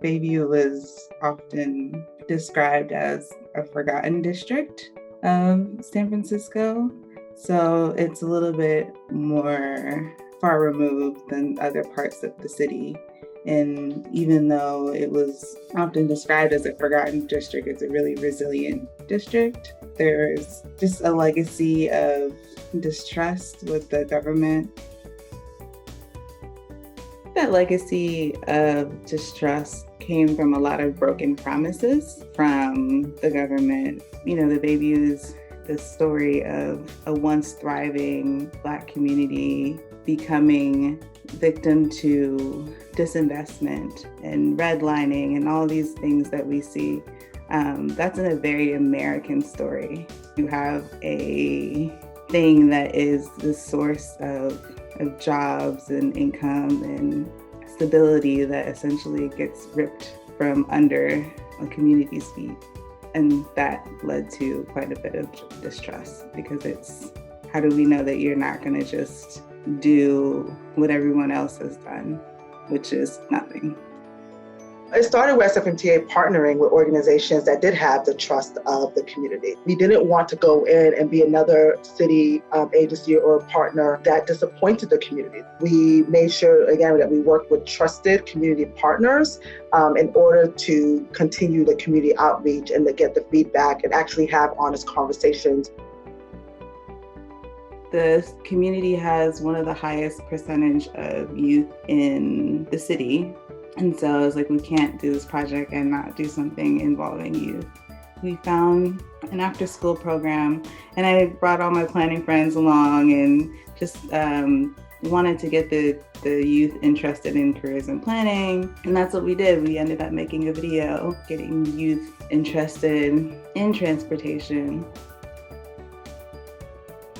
Bayview was often described as a forgotten district of San Francisco. So it's a little bit more far removed than other parts of the city. And even though it was often described as a forgotten district, it's a really resilient district. There's just a legacy of distrust with the government. That legacy of distrust came from a lot of broken promises from the government. You know, the Bayview's the story of a once thriving Black community becoming victim to disinvestment and redlining and all these things that we see. That's a very American story. You have a thing that is the source of jobs and income and stability that essentially gets ripped from under a community's feet. And that led to quite a bit of distrust, because it's, how do we know that you're not going to just do what everyone else has done, which is nothing? It started with SFMTA partnering with organizations that did have the trust of the community. We didn't want to go in and be another city agency or partner that disappointed the community. We made sure, again, that we worked with trusted community partners in order to continue the community outreach and to get the feedback and actually have honest conversations. The community has one of the highest percentage of youth in the city. And so I was like, we can't do this project and not do something involving youth. We found an after-school program, and I brought all my planning friends along and just wanted to get the youth interested in careers and planning. And that's what we did. We ended up making a video, getting youth interested in transportation.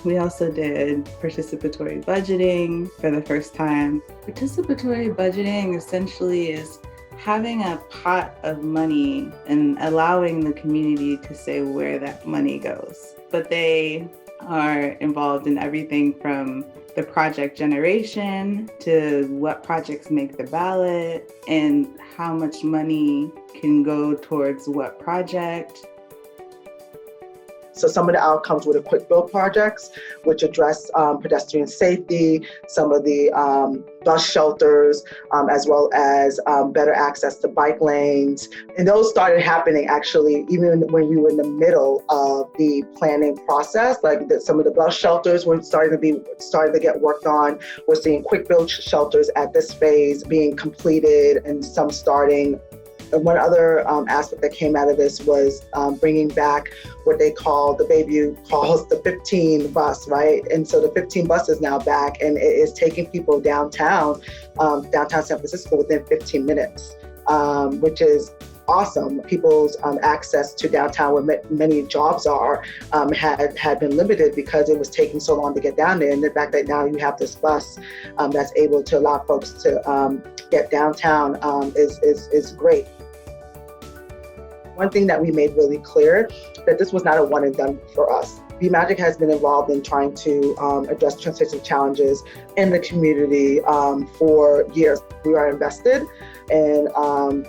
We also did participatory budgeting for the first time. Participatory budgeting essentially is having a pot of money and allowing the community to say where that money goes. But they are involved in everything from the project generation to what projects make the ballot and how much money can go towards what project. So some of the outcomes were the quick build projects, which address pedestrian safety, some of the bus shelters, as well as better access to bike lanes. And those started happening actually even when we were in the middle of the planning process. Like some of the bus shelters were starting to get worked on. We're seeing quick build shelters at this phase being completed and some starting. And one other aspect that came out of this was bringing back what they call, the Bayview calls the 15 bus, right? And so the 15 bus is now back, and it is taking people downtown San Francisco within 15 minutes, which is awesome. People's access to downtown, where many jobs are, had been limited because it was taking so long to get down there. And the fact that now you have this bus that's able to allow folks to get downtown is great. One thing that we made really clear, that this was not a one and done for us. B-Magic has been involved in trying to address transportation challenges in the community for years. We are invested in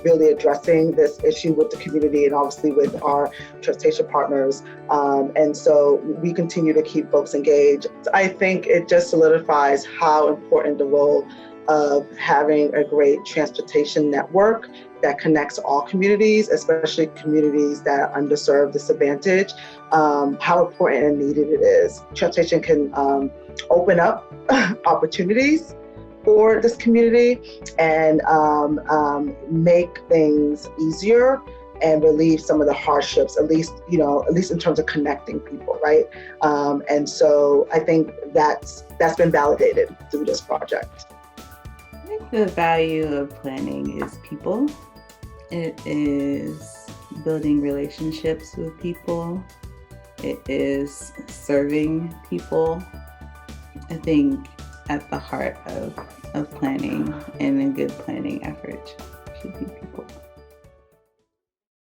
really addressing this issue with the community and obviously with our transportation partners. And so we continue to keep folks engaged. I think it just solidifies how important the role of having a great transportation network that connects all communities, especially communities that are underserved, disadvantaged, how important and needed it is. Transportation can open up opportunities for this community and make things easier and relieve some of the hardships, at least in terms of connecting people, right? And so I think that's been validated through this project. I think the value of planning is people. It is building relationships with people. It is serving people. I think at the heart of planning and a good planning effort should be people.